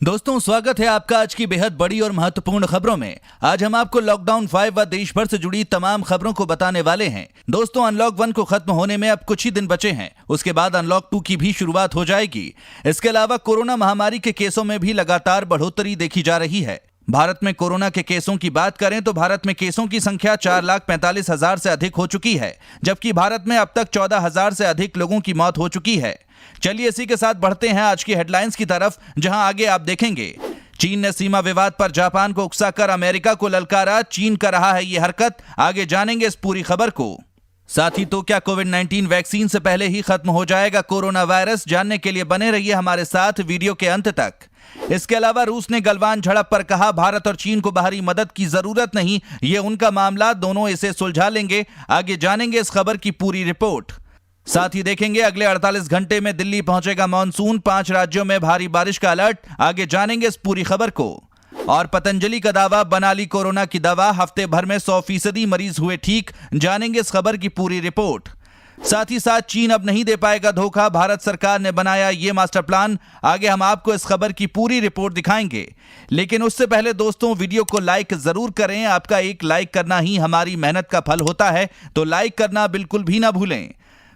दोस्तों स्वागत है आपका आज की बेहद बड़ी और महत्वपूर्ण खबरों में। आज हम आपको लॉकडाउन 5 व देश भर से जुड़ी तमाम खबरों को बताने वाले हैं। दोस्तों अनलॉक 1 को खत्म होने में अब कुछ ही दिन बचे हैं, उसके बाद अनलॉक 2 की भी शुरुआत हो जाएगी। इसके अलावा कोरोना महामारी के केसों में भी लगातार बढ़ोतरी देखी जा रही है। भारत में कोरोना के केसों की बात करें तो भारत में केसों की संख्या 4,45,000 से अधिक हो चुकी है, जबकि भारत में अब तक 14,000 से अधिक लोगों की मौत हो चुकी है। चलिए इसी के साथ बढ़ते हैं आज की हेडलाइंस की तरफ, जहां आगे आप देखेंगे चीन ने सीमा विवाद पर जापान को उकसाकर अमेरिका को ललकारा। चीन कर रहा है ये हरकत, आगे जानेंगे इस पूरी खबर को। साथ ही तो क्या कोविड-19 वैक्सीन से पहले ही खत्म हो जाएगा कोरोना वायरस? जानने के लिए बने रहिए हमारे साथ वीडियो के अंत तक। इसके अलावा रूस ने गलवान झड़प पर कहा भारत और चीन को बाहरी मदद की जरूरत नहीं, ये उनका मामला, दोनों इसे सुलझा लेंगे। आगे जानेंगे इस खबर की पूरी रिपोर्ट। साथ ही देखेंगे अगले 48 घंटे में दिल्ली पहुंचेगा मानसून, 5 राज्यों में भारी बारिश का अलर्ट। आगे जानेंगे इस पूरी खबर को। और पतंजलि का दावा, बना ली कोरोना की दवा, हफ्ते भर में 100% मरीज हुए ठीक। जानेंगे इस खबर की पूरी रिपोर्ट। साथ ही साथ चीन अब नहीं दे पाएगा धोखा, भारत सरकार ने बनाया ये मास्टर प्लान। आगे हम आपको इस खबर की पूरी रिपोर्ट दिखाएंगे, लेकिन उससे पहले दोस्तों वीडियो को लाइक जरूर करें। आपका एक लाइक करना ही हमारी मेहनत का फल होता है, तो लाइक करना बिल्कुल भी ना भूलें।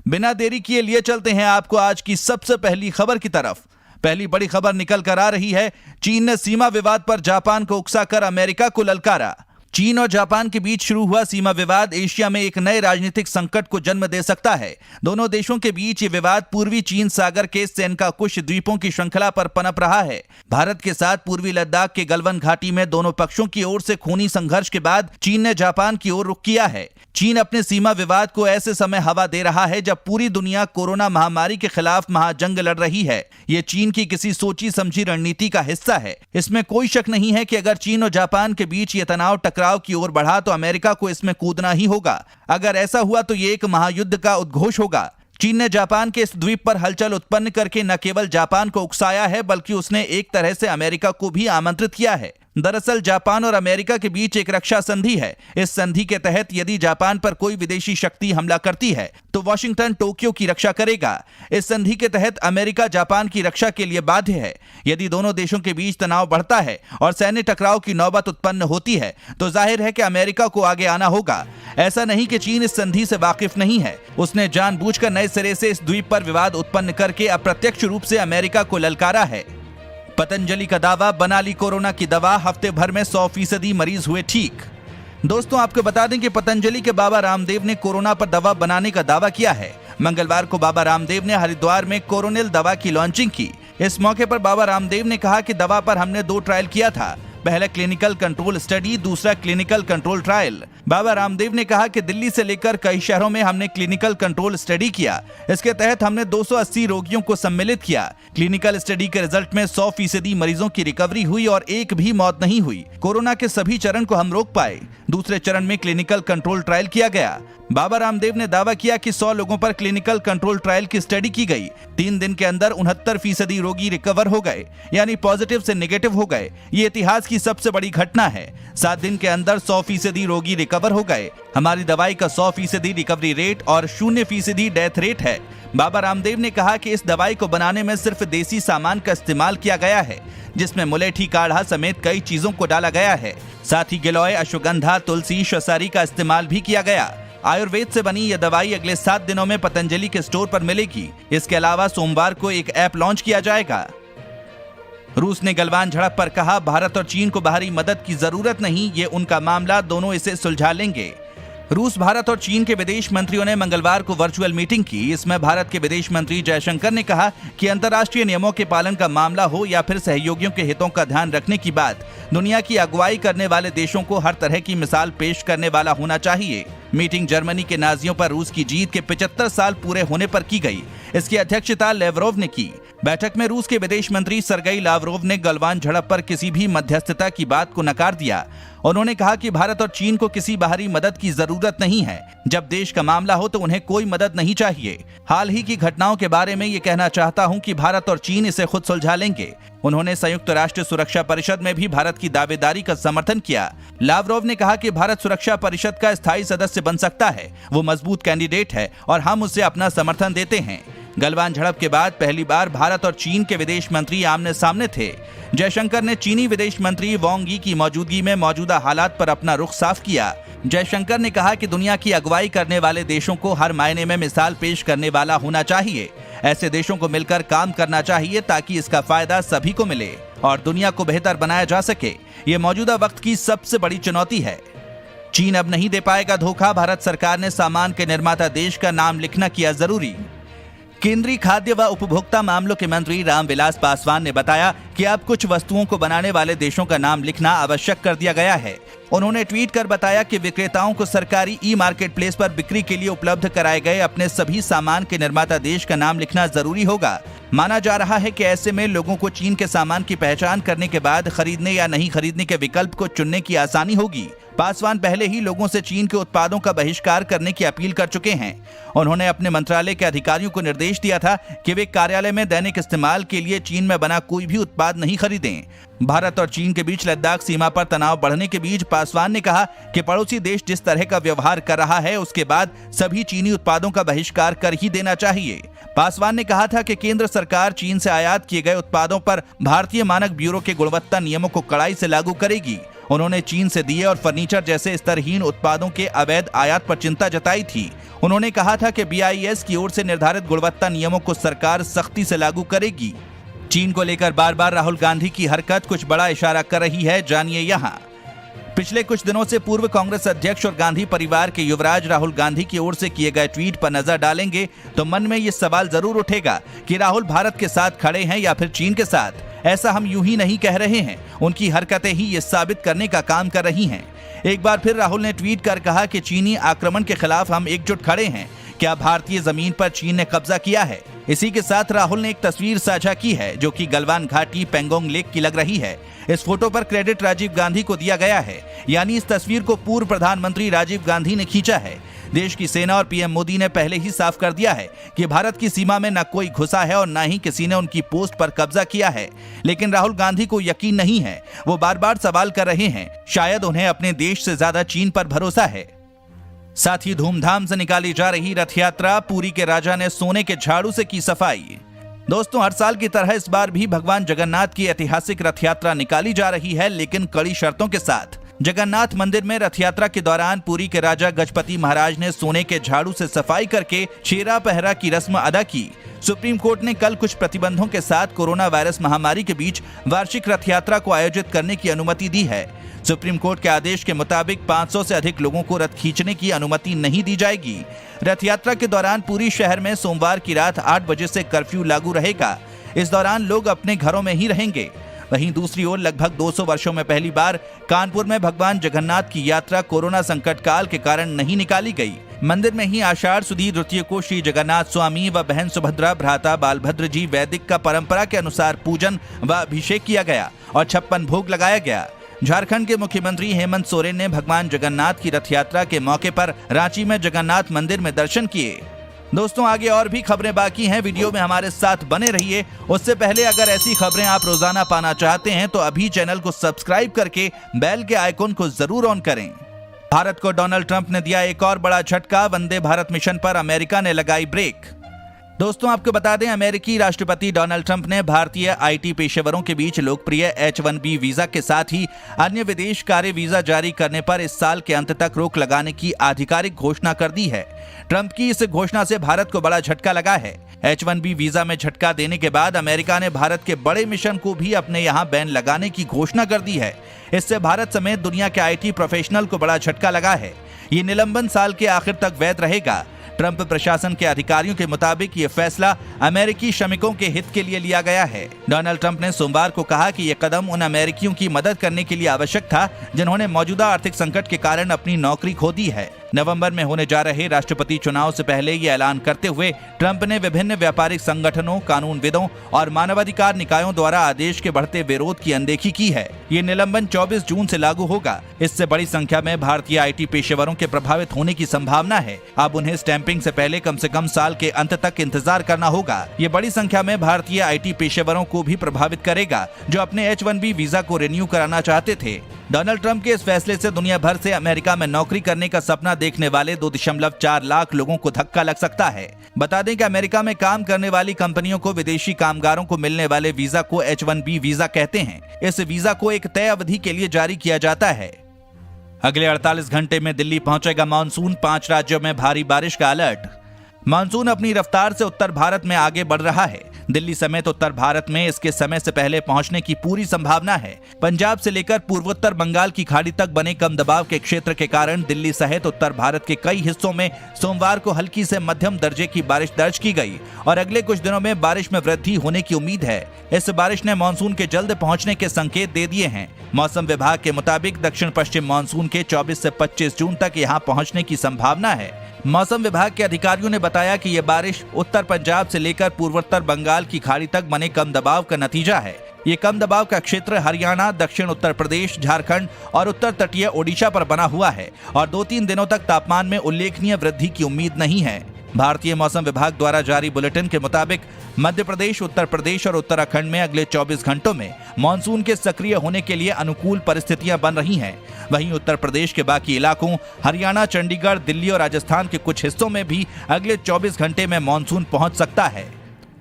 बिना देरी किए लिए चलते हैं आपको आज की सबसे पहली खबर की तरफ। पहली बड़ी खबर निकल कर आ रही है, चीन ने सीमा विवाद पर जापान को उकसाकर अमेरिका को ललकारा। चीन और जापान के बीच शुरू हुआ सीमा विवाद एशिया में एक नए राजनीतिक संकट को जन्म दे सकता है। दोनों देशों के बीच ये विवाद पूर्वी चीन सागर के सेनकाकुश द्वीपों की श्रृंखला पर पनप रहा है। भारत के साथ पूर्वी लद्दाख के गलवान घाटी में दोनों पक्षों की ओर से खूनी संघर्ष के बाद चीन ने जापान की ओर रुख किया है। चीन अपने सीमा विवाद को ऐसे समय हवा दे रहा है जब पूरी दुनिया कोरोना महामारी के खिलाफ महाजंग लड़ रही है। ये चीन की किसी सोची समझी रणनीति का हिस्सा है। इसमें कोई शक नहीं है कि अगर चीन और जापान के बीच ये तनाव टकराव की ओर बढ़ा तो अमेरिका को इसमें कूदना ही होगा। अगर ऐसा हुआ तो ये एक महायुद्ध का उद्घोष होगा। चीन ने जापान के इस द्वीप पर हलचल उत्पन्न करके न केवल जापान को उकसाया है, बल्कि उसने एक तरह से अमेरिका को भी आमंत्रित किया है। दरअसल जापान और अमेरिका के बीच एक रक्षा संधि है। इस संधि के तहत यदि जापान पर कोई विदेशी शक्ति हमला करती है तो वॉशिंगटन टोक्यो की रक्षा करेगा। इस संधि के तहत अमेरिका जापान की रक्षा के लिए बाध्य है। यदि दोनों देशों के बीच तनाव बढ़ता है और सैन्य टकराव की नौबत उत्पन्न होती है तो जाहिर है कि अमेरिका को आगे आना होगा। ऐसा नहीं कि चीन इस संधि से वाकिफ नहीं है, उसने जानबूझकर नए सिरे से इस द्वीप पर विवाद उत्पन्न करके अप्रत्यक्ष रूप से अमेरिका को ललकारा है। पतंजलि का दावा, बना ली कोरोना की दवा, हफ्ते भर में 100% मरीज हुए ठीक। दोस्तों आपको बता दें कि पतंजलि के बाबा रामदेव ने कोरोना पर दवा बनाने का दावा किया है। मंगलवार को बाबा रामदेव ने हरिद्वार में कोरोनिल दवा की लॉन्चिंग की। इस मौके पर बाबा रामदेव ने कहा कि दवा पर हमने 2 ट्रायल किया था, पहला क्लिनिकल कंट्रोल स्टडी, दूसरा clinical control trial. Baba Ramdev ने कहा कि दिल्ली से लेकर कई शहरों में हमने क्लिनिकल कंट्रोल स्टडी किया। इसके तहत हमने 280 रोगियों को सम्मिलित किया। क्लिनिकल स्टडी के रिजल्ट में 100% मरीजों की रिकवरी हुई और एक भी मौत नहीं हुई। कोरोना के सभी चरण को हम रोक पाए। दूसरे चरण में क्लिनिकल कंट्रोल ट्रायल किया गया। बाबा रामदेव ने दावा किया कि 100 लोगों पर क्लिनिकल कंट्रोल ट्रायल की स्टडी की गई। 3 दिन के अंदर 69% रोगी रिकवर हो गए, यानी पॉजिटिव से नेगेटिव हो गए। ये इतिहास की सबसे बड़ी घटना है। 7 दिन के अंदर 100% रोगी रिकवर हो गए। हमारी दवाई का 100% रिकवरी रेट और 0% डेथ रेट है। बाबा रामदेव ने कहा कि इस दवाई को बनाने में सिर्फ देसी सामान का इस्तेमाल किया गया है, जिसमें मुलेठी काढ़ा समेत कई चीजों को डाला गया है। साथ ही गिलोय, अश्वगंधा, तुलसी, शसारी का इस्तेमाल भी किया गया। आयुर्वेद से बनी यह दवाई अगले 7 दिनों में पतंजलि के स्टोर पर मिलेगी। इसके अलावा सोमवार को एक ऐप लॉन्च किया जाएगा। रूस ने गलवान झड़प पर कहा भारत और चीन को बाहरी मदद की जरूरत नहीं, ये उनका मामला, दोनों इसे सुलझा लेंगे। रूस, भारत और चीन के विदेश मंत्रियों ने मंगलवार को वर्चुअल मीटिंग की। इसमें भारत के विदेश मंत्री जयशंकर ने कहा कि अंतर्राष्ट्रीय नियमों के पालन का मामला हो या फिर सहयोगियों के हितों का ध्यान रखने की बात, दुनिया की अगुवाई करने वाले देशों को हर तरह की मिसाल पेश करने वाला होना चाहिए। मीटिंग जर्मनी के नाजियों पर रूस की जीत के 75 साल पूरे होने पर की गई। इसकी अध्यक्षता लेवरोव ने की। बैठक में रूस के विदेश मंत्री सरगेई लावरोव ने गलवान झड़प पर किसी भी मध्यस्थता की बात को नकार दिया। उन्होंने कहा कि भारत और चीन को किसी बाहरी मदद की जरूरत नहीं है। जब देश का मामला हो तो उन्हें कोई मदद नहीं चाहिए। हाल ही की घटनाओं के बारे में ये कहना चाहता हूं कि भारत और चीन इसे खुद सुलझा लेंगे। उन्होंने संयुक्त राष्ट्र सुरक्षा परिषद में भी भारत की दावेदारी का समर्थन किया। लावरोव ने कहा कि भारत सुरक्षा परिषद का स्थायी सदस्य बन सकता है। वो मजबूत कैंडिडेट है और हम उसे अपना समर्थन देते हैं। गलवान झड़प के बाद पहली बार भारत और चीन के विदेश मंत्री आमने सामने थे। जयशंकर ने चीनी विदेश मंत्री वांग यी की मौजूदगी में मौजूदा हालात पर अपना रुख साफ किया। जयशंकर ने कहा कि दुनिया की अगुवाई करने वाले देशों को हर मायने में मिसाल पेश करने वाला होना चाहिए। ऐसे देशों को मिलकर काम करना चाहिए ताकि इसका फायदा सभी को मिले और दुनिया को बेहतर बनाया जा सके। ये मौजूदा वक्त की सबसे बड़ी चुनौती है। चीन अब नहीं दे पाएगा धोखा, भारत सरकार ने सामान के निर्माता देश का नाम लिखना किया जरूरी। केंद्रीय खाद्य व उपभोक्ता मामलों के मंत्री रामविलास पासवान ने बताया कि अब कुछ वस्तुओं को बनाने वाले देशों का नाम लिखना आवश्यक कर दिया गया है। उन्होंने ट्वीट कर बताया कि विक्रेताओं को सरकारी ई मार्केट प्लेस पर बिक्री के लिए उपलब्ध कराए गए अपने सभी सामान के निर्माता देश का नाम लिखना जरूरी होगा। माना जा रहा है कि ऐसे में लोगों को चीन के सामान की पहचान करने के बाद खरीदने या नहीं खरीदने के विकल्प को चुनने की आसानी होगी। पासवान पहले ही लोगों से चीन के उत्पादों का बहिष्कार करने की अपील कर चुके हैं। उन्होंने अपने मंत्रालय के अधिकारियों को निर्देश दिया था कि वे कार्यालय में दैनिक इस्तेमाल के लिए चीन में बना कोई भी उत्पाद नहीं खरीदें। भारत और चीन के बीच लद्दाख सीमा पर तनाव बढ़ने के बीच पासवान ने कहा कि पड़ोसी देश जिस तरह का व्यवहार कर रहा है उसके बाद सभी चीनी उत्पादों का बहिष्कार कर ही देना चाहिए। पासवान ने कहा था कि केंद्र सरकार चीन से आयात किए गए उत्पादों पर भारतीय मानक ब्यूरो के गुणवत्ता नियमों को कड़ाई से लागू करेगी। उन्होंने चीन से दिए और फर्नीचर जैसे स्तरहीन उत्पादों के अवैध आयात पर चिंता जताई थी। उन्होंने कहा था कि BIS की ओर से निर्धारित गुणवत्ता नियमों को सरकार सख्ती से लागू करेगी। चीन को लेकर बार बार राहुल गांधी की हरकत कुछ बड़ा इशारा कर रही है, जानिए यहाँ। पिछले कुछ दिनों से पूर्व कांग्रेस अध्यक्ष और गांधी परिवार के युवराज राहुल गांधी की ओर से किए गए ट्वीट पर नजर डालेंगे तो मन में ये सवाल जरूर उठेगा कि राहुल भारत के साथ खड़े हैं या फिर चीन के साथ। ऐसा हम यूं ही नहीं कह रहे हैं, उनकी हरकतें ही ये साबित करने का काम कर रही हैं। एक बार फिर राहुल ने ट्वीट कर कहा कि चीनी आक्रमण के खिलाफ हम एकजुट खड़े हैं। क्या भारतीय जमीन पर चीन ने कब्जा किया है? इसी के साथ राहुल ने एक तस्वीर साझा की है जो कि गलवान घाटी पेंगोंग लेक की लग रही है। इस फोटो पर क्रेडिट राजीव गांधी को दिया गया है, यानी इस तस्वीर को पूर्व प्रधानमंत्री राजीव गांधी ने खींचा है। देश की सेना और पीएम मोदी ने पहले ही साफ कर दिया है कि भारत की सीमा में न कोई घुसा है और न ही किसी ने उनकी पोस्ट पर कब्जा किया है। लेकिन राहुल गांधी को यकीन नहीं है, वो बार बार सवाल कर रहे हैं। शायद उन्हें अपने देश से ज्यादा चीन पर भरोसा है। साथ ही धूमधाम से निकाली जा रही रथ यात्रा, पुरी के राजा ने सोने के झाड़ू से की सफाई। दोस्तों, हर साल की तरह इस बार भी भगवान जगन्नाथ की ऐतिहासिक रथ यात्रा निकाली जा रही है, लेकिन कड़ी शर्तों के साथ। जगन्नाथ मंदिर में रथ यात्रा के दौरान पुरी के राजा गजपति महाराज ने सोने के झाड़ू से सफाई करके छेरा पहरा की रस्म अदा की। सुप्रीम कोर्ट ने कल कुछ प्रतिबंधों के साथ कोरोना वायरस महामारी के बीच वार्षिक रथ यात्रा को आयोजित करने की अनुमति दी है। सुप्रीम कोर्ट के आदेश के मुताबिक 500 से अधिक लोगों को रथ खींचने की अनुमति नहीं दी जाएगी। रथ यात्रा के दौरान पूरी शहर में सोमवार की रात 8 बजे से कर्फ्यू लागू रहेगा। इस दौरान लोग अपने घरों में ही रहेंगे। वहीं दूसरी ओर लगभग 200 वर्षों में पहली बार कानपुर में भगवान जगन्नाथ की यात्रा कोरोना संकट काल के कारण नहीं निकाली गई। मंदिर में ही आषाढ़ सुदी द्वितीय को श्री जगन्नाथ स्वामी व बहन सुभद्रा भ्राता बालभद्र जी वैदिक का परंपरा के अनुसार पूजन व अभिषेक किया गया और 56 भोग लगाया गया। झारखंड के मुख्यमंत्री हेमंत सोरेन ने भगवान जगन्नाथ की रथ यात्रा के मौके पर रांची में जगन्नाथ मंदिर में दर्शन किए। दोस्तों, आगे और भी खबरें बाकी हैं, वीडियो में हमारे साथ बने रहिए। उससे पहले अगर ऐसी खबरें आप रोजाना पाना चाहते हैं तो अभी चैनल को सब्सक्राइब करके बेल के आइकन को जरूर ऑन करें। भारत को डोनाल्ड ट्रंप ने दिया एक और बड़ा झटका, वंदे भारत मिशन पर अमेरिका ने लगाई ब्रेक। दोस्तों, आपको बता दें, अमेरिकी राष्ट्रपति डोनाल्ड ट्रंप ने भारतीय IT पेशेवरों के बीच लोकप्रिय H-1B वीजा के साथ ही अन्य विदेश कार्य वीजा जारी करने पर इस साल के अंत तक रोक लगाने की आधिकारिक घोषणा कर दी है। ट्रंप की इस घोषणा से भारत को बड़ा झटका लगा है। H-1B वीजा में झटका देने के बाद अमेरिका ने भारत के बड़े मिशन को भी अपने यहाँ बैन लगाने की घोषणा कर दी है। इससे भारत समेत दुनिया के IT प्रोफेशनल को बड़ा झटका लगा है। ये निलंबन साल के आखिर तक वैध रहेगा। ट्रंप प्रशासन के अधिकारियों के मुताबिक ये फैसला अमेरिकी श्रमिकों के हित के लिए लिया गया है। डोनाल्ड ट्रंप ने सोमवार को कहा कि ये कदम उन अमेरिकियों की मदद करने के लिए आवश्यक था जिन्होंने मौजूदा आर्थिक संकट के कारण अपनी नौकरी खो दी है। नवंबर में होने जा रहे राष्ट्रपति चुनाव से पहले ये ऐलान करते हुए ट्रंप ने विभिन्न व्यापारिक संगठनों, कानूनविदों और मानवाधिकार निकायों द्वारा आदेश के बढ़ते विरोध की अनदेखी की है। ये निलंबन 24 जून से लागू होगा। इससे बड़ी संख्या में भारतीय IT पेशेवरों के प्रभावित होने की संभावना है। अब उन्हें स्टैंपिंग से पहले कम से कम साल के अंत तक इंतजार करना होगा। ये बड़ी संख्या में भारतीय IT पेशेवरों को भी प्रभावित करेगा जो अपने H-1B वीजा को रिन्यू कराना चाहते थे। डोनाल्ड ट्रंप के इस फैसले से दुनिया भर से अमेरिका में नौकरी करने का सपना देखने वाले 2.4 लाख लोगों को धक्का लग सकता है। बता दें कि अमेरिका में काम करने वाली कंपनियों को विदेशी कामगारों को मिलने वाले वीजा को H-1B वीजा कहते हैं। इस वीजा को एक तय अवधि के लिए जारी किया जाता है। अगले 48 घंटे में दिल्ली पहुंचेगा मानसून, 5 राज्यों में भारी बारिश का अलर्ट। मानसून अपनी रफ्तार से उत्तर भारत में आगे बढ़ रहा है। दिल्ली समेत उत्तर भारत में इसके समय से पहले पहुंचने की पूरी संभावना है। पंजाब से लेकर पूर्वोत्तर बंगाल की खाड़ी तक बने कम दबाव के क्षेत्र के कारण दिल्ली सहित उत्तर भारत के कई हिस्सों में सोमवार को हल्की से मध्यम दर्जे की बारिश दर्ज की गई और अगले कुछ दिनों में बारिश में वृद्धि होने की उम्मीद है। इस बारिश ने मानसून के जल्द पहुंचने के संकेत दे दिए हैं। मौसम विभाग के मुताबिक दक्षिण पश्चिम मानसून के 24 से 25 जून तक यहां पहुंचने की संभावना है। मौसम विभाग के अधिकारियों ने बताया कि यह बारिश उत्तर पंजाब से लेकर पूर्वोत्तर बंगाल की खाड़ी तक बने कम दबाव का नतीजा है। ये कम दबाव का क्षेत्र हरियाणा, दक्षिण उत्तर प्रदेश, झारखंड और उत्तर तटीय ओडिशा पर बना हुआ है और 2-3 दिनों तक तापमान में उल्लेखनीय वृद्धि की उम्मीद नहीं है। भारतीय मौसम विभाग द्वारा जारी बुलेटिन के मुताबिक मध्य प्रदेश, उत्तर प्रदेश और उत्तराखंड में अगले 24 घंटों में मानसून के सक्रिय होने के लिए अनुकूल परिस्थितियां बन रही हैं। वहीं उत्तर प्रदेश के बाकी इलाकों, हरियाणा, चंडीगढ़, दिल्ली और राजस्थान के कुछ हिस्सों में भी अगले 24 घंटे में मानसून पहुंच सकता है।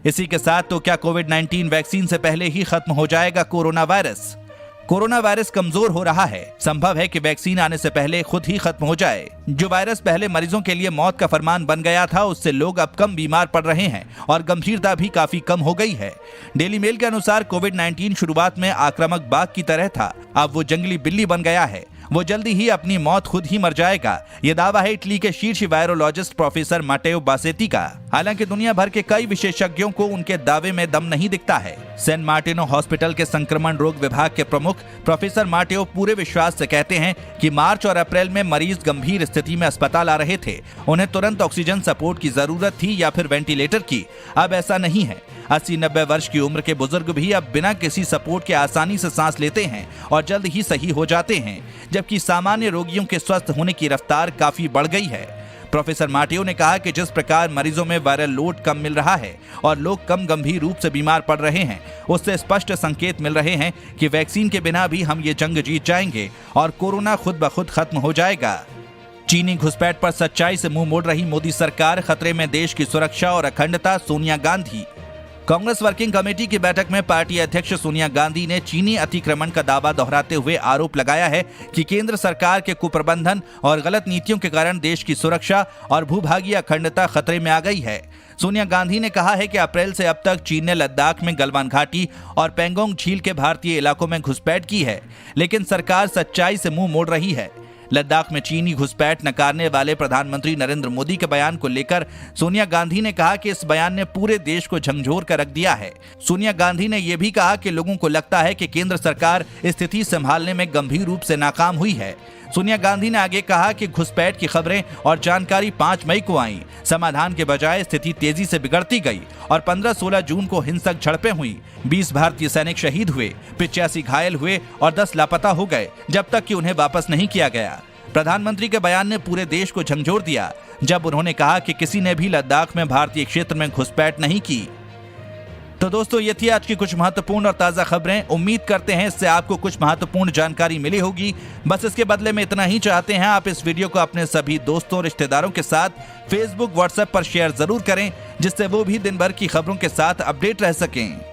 इसी के साथ तो क्या कोविड-19 वैक्सीन से पहले ही खत्म हो जाएगा कोरोना वायरस? कोरोना वायरस कमजोर हो रहा है। संभव है कि वैक्सीन आने से पहले खुद ही खत्म हो जाए। जो वायरस पहले मरीजों के लिए मौत का फरमान बन गया था, उससे लोग अब कम बीमार पड़ रहे हैं और गंभीरता भी काफी कम हो गई है। डेली मेल के अनुसार कोविड-19 शुरुआत में आक्रामक बाघ की तरह था, अब वो जंगली बिल्ली बन गया है। वो जल्दी ही अपनी मौत खुद ही मर जाएगा। ये दावा है इटली के शीर्ष वायरोलॉजिस्ट प्रोफेसर माटेओ बासेती का। हालांकि दुनिया भर के कई विशेषज्ञों को उनके दावे में दम नहीं दिखता है। सैन मार्टिनो हॉस्पिटल के संक्रमण रोग विभाग के प्रमुख प्रोफेसर माटेओ पूरे विश्वास से कहते हैं कि मार्च और अप्रैल में मरीज गंभीर स्थिति में अस्पताल आ रहे थे। उन्हें तुरंत ऑक्सीजन सपोर्ट की जरूरत थी या फिर वेंटिलेटर की। अब ऐसा नहीं है। 80-90 वर्ष की उम्र के बुजुर्ग भी अब बिना किसी सपोर्ट के आसानी से सांस लेते हैं और जल्द ही सही हो जाते हैं, जबकि सामान्य रोगियों के स्वस्थ होने की रफ्तार काफी बढ़ गई है। प्रोफेसर माटेओ ने कहा कि जिस प्रकार मरीजों में वायरल लोड कम मिल रहा है और लोग कम गंभीर रूप से बीमार पड़ रहे हैं, उससे स्पष्ट संकेत मिल रहे हैं कि वैक्सीन के बिना भी हम ये जंग जीत जाएंगे और कोरोना खुद ब खुद खत्म हो जाएगा। चीनी घुसपैठ पर सच्चाई से मुंह मोड़ रही मोदी सरकार, खतरे में देश की सुरक्षा और अखंडता, सोनिया गांधी। कांग्रेस वर्किंग कमेटी की बैठक में पार्टी अध्यक्ष सोनिया गांधी ने चीनी अतिक्रमण का दावा दोहराते हुए आरोप लगाया है कि केंद्र सरकार के कुप्रबंधन और गलत नीतियों के कारण देश की सुरक्षा और भूभागीय अखंडता खतरे में आ गई है। सोनिया गांधी ने कहा है कि अप्रैल से अब तक चीन ने लद्दाख में गलवान घाटी और पेंगोंग झील के भारतीय इलाकों में घुसपैठ की है, लेकिन सरकार सच्चाई से मुंह मोड़ रही है। लद्दाख में चीनी घुसपैठ नकारने वाले प्रधानमंत्री नरेंद्र मोदी के बयान को लेकर सोनिया गांधी ने कहा कि इस बयान ने पूरे देश को झकझोर कर रख दिया है। सोनिया गांधी ने यह भी कहा कि लोगों को लगता है कि केंद्र सरकार स्थिति संभालने में गंभीर रूप से नाकाम हुई है। सोनिया गांधी ने आगे कहा कि घुसपैठ की खबरें और जानकारी 5 मई को आई। समाधान के बजाय स्थिति तेजी से बिगड़ती गई और 15-16 जून को हिंसक झड़पें हुई। 20 भारतीय सैनिक शहीद हुए, 85 घायल हुए और 10 लापता हो गए, जब तक कि उन्हें वापस नहीं किया गया। प्रधानमंत्री के बयान ने पूरे देश को झकझोर दिया जब उन्होंने कहा कि किसी ने भी लद्दाख में भारतीय क्षेत्र में घुसपैठ नहीं की। तो दोस्तों, ये थी आज की कुछ महत्वपूर्ण और ताजा खबरें। उम्मीद करते हैं इससे आपको कुछ महत्वपूर्ण जानकारी मिली होगी। बस इसके बदले में इतना ही चाहते हैं, आप इस वीडियो को अपने सभी दोस्तों, रिश्तेदारों के साथ फेसबुक, व्हाट्सएप पर शेयर जरूर करें, जिससे वो भी दिन भर की खबरों के साथ अपडेट रह सकें।